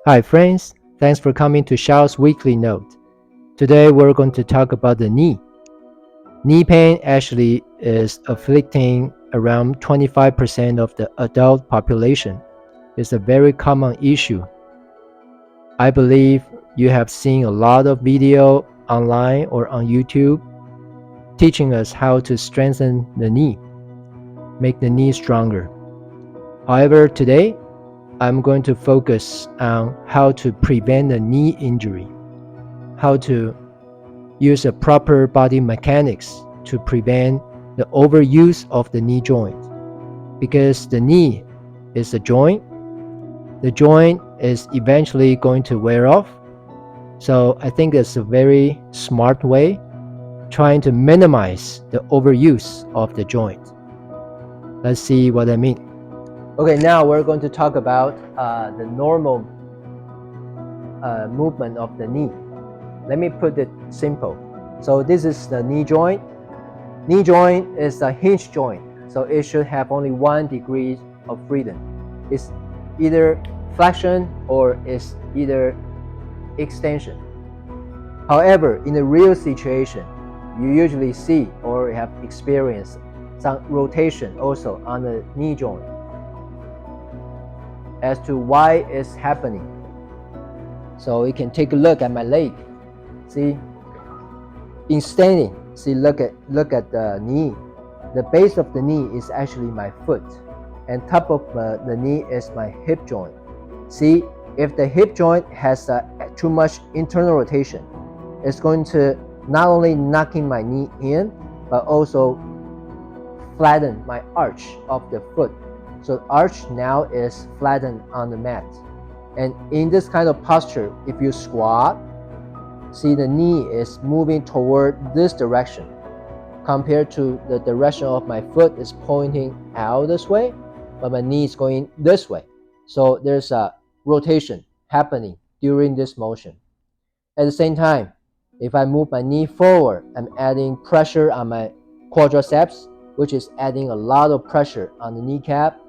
Hi friends, thanks for coming to Shiao's weekly note. Today we're going to talk about the knee. Knee pain actually is afflicting around 25% of the adult population. It's a very common issue. I believe you have seen a lot of video online or on YouTube teaching us how to strengthen the knee, make the knee stronger. However, today I'm going to focus on how to prevent a knee injury, how to use a proper body mechanics to prevent the overuse of the knee joint. Because the knee is a joint, the joint is eventually going to wear off. So I think it's a very smart way trying to minimize the overuse of the joint. Let's see what I mean. Okay, now we're going to talk about the normal movement of the knee. Let me put it simple. So this is the knee joint. Knee joint is a hinge joint, so it should have only 1 degree of freedom. It's either flexion or it's either extension. However, in the real situation, you usually see or have experienced some rotation also on the knee joint. As to why it's happening, so you can take a look at my leg. See, in standing, see, look at the knee. The base of the knee is actually my foot, and top of the knee is my hip joint. See, if the hip joint has too much internal rotation, it's going to not only knocking my knee in, but also flatten my arch of the foot. So arch now is flattened on the mat. And in this kind of posture, if you squat, see the knee is moving toward this direction compared to the direction of my foot is pointing out this way, but my knee is going this way. So there's a rotation happening during this motion. At the same time, if I move my knee forward, I'm adding pressure on my quadriceps, which is adding a lot of pressure on the kneecap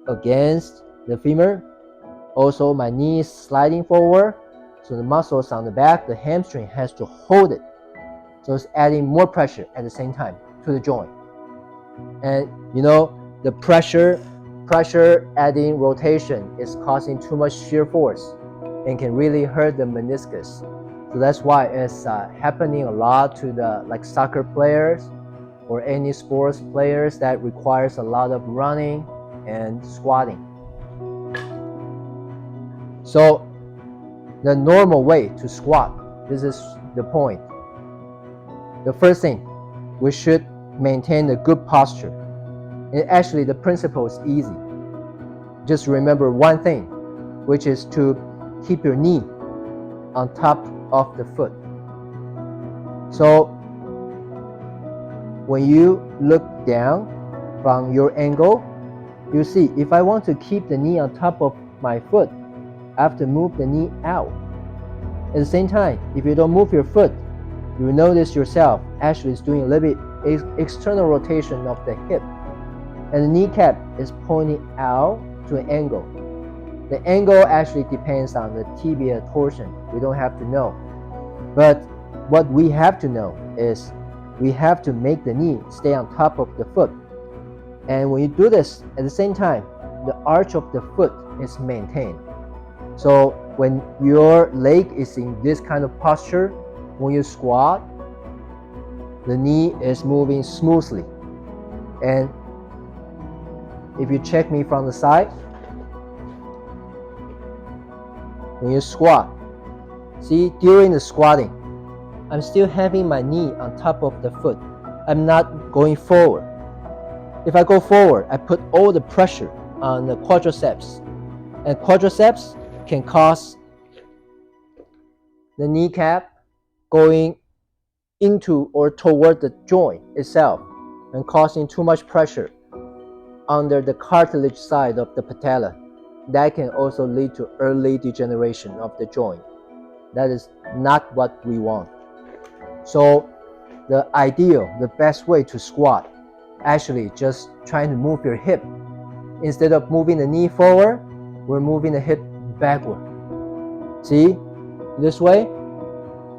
against the femur. Also, my knee is sliding forward, so the muscles on the back, the hamstring has to hold it. So it's adding more pressure at the same time to the joint. And you know, the pressure adding rotation is causing too much shear force and can really hurt the meniscus. So that's why it's happening a lot to the soccer players or any sports players that requires a lot of running and squatting. So the normal way to squat, this is the point. The first thing, we should maintain a good posture. And actually the principle is easy. Just remember one thing, which is to keep your knee on top of the foot. So when you look down from your angle, you see if I want to keep the knee on top of my foot, I have to move the knee out. At the same time, if you don't move your foot, you will notice yourself actually is doing a little bit external rotation of the hip, and the kneecap is pointing out to an angle. The angle actually depends on the tibia torsion. We don't have to know, but what we have to know is we have to make the knee stay on top of the foot. And when you do this, at the same time, the arch of the foot is maintained. So when your leg is in this kind of posture, when you squat, the knee is moving smoothly. And if you check me from the side, when you squat, see, during the squatting, I'm still having my knee on top of the foot. I'm not going forward. If I go forward, I put all the pressure on the quadriceps, and quadriceps can cause the kneecap going into or toward the joint itself and causing too much pressure under the cartilage side of the patella. That can also lead to early degeneration of the joint. That is not what we want. So the ideal, the best way to squat, actually just trying to move your hip. Instead of moving the knee forward, we're moving the hip backward. See, this way,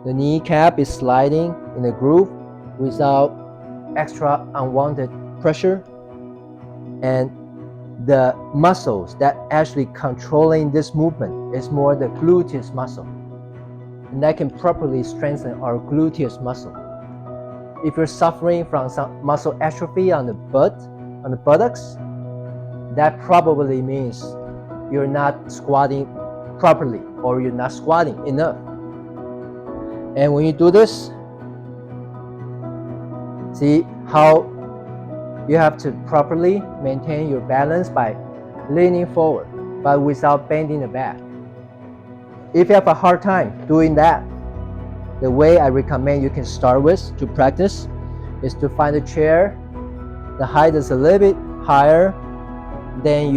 the kneecap is sliding in a groove without extra unwanted pressure, and the muscles that actually controlling this movement is more the gluteus muscle, and that can properly strengthen our gluteus muscle. If you're suffering from some muscle atrophy on the buttocks, that probably means you're not squatting properly or you're not squatting enough. And when you do this, see how you have to properly maintain your balance by leaning forward, but without bending the back. If you have a hard time doing that, the way I recommend you can start with to practice is to find a chair. The height is a little bit higher than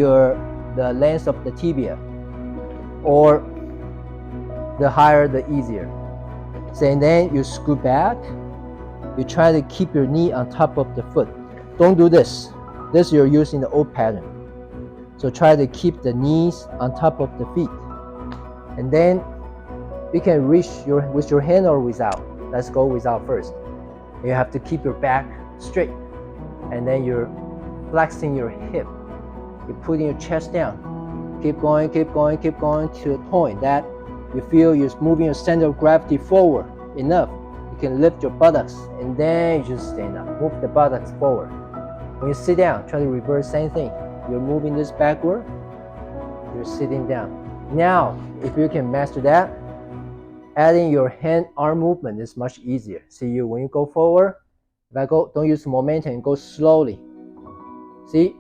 the length of the tibia, or the higher the easier. So, and then you scoot back. You try to keep your knee on top of the foot. Don't do this. This you're using the old pattern. So try to keep the knees on top of the feet. And then you can reach with your hand or without. Let's go without first. You have to keep your back straight. And then you're flexing your hip. You're putting your chest down. Keep going, keep going, keep going to a point that you feel you're moving your center of gravity forward enough. You can lift your buttocks and then you just stand up. Move the buttocks forward. When you sit down, try to reverse same thing. You're moving this backward. You're sitting down. Now, if you can master that, adding your hand-arm movement is much easier. See, when you go forward, if I go, don't use momentum, go slowly. See,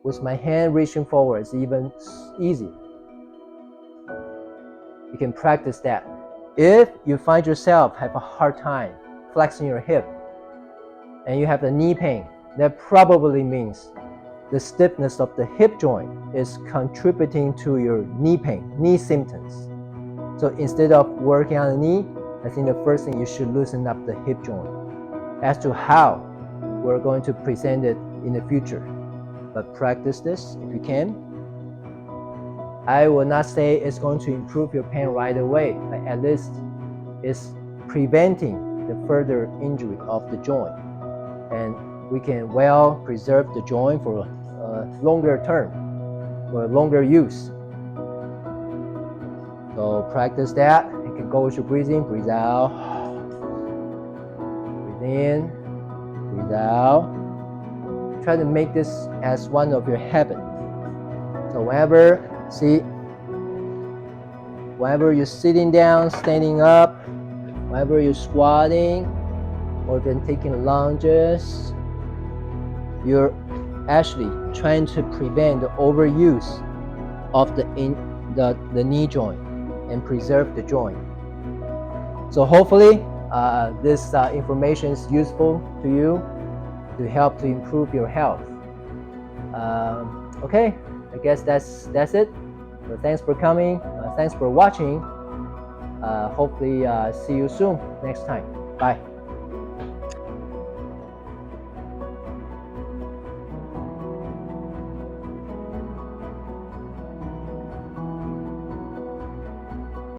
with my hand reaching forward, it's even easy. You can practice that. If you find yourself have a hard time flexing your hip and you have the knee pain, that probably means the stiffness of the hip joint is contributing to your knee pain, knee symptoms. So instead of working on the knee, I think the first thing you should loosen up the hip joint. As to how we're going to present it in the future, but practice this if you can. I will not say it's going to improve your pain right away, but at least it's preventing the further injury of the joint, and we can well preserve the joint for a longer term, for a longer use. So practice that. You can go with your breathing. Breathe out. Breathe in. Breathe out. Try to make this as one of your habits. So whenever you're sitting down, standing up, whenever you're squatting, or even taking lunges, you're actually trying to prevent the overuse of the knee joint and preserve the joint. So hopefully this information is useful to you to help to improve your health. Okay, I guess that's it. So thanks for coming. Thanks for watching. Hopefully see you soon next time. Bye.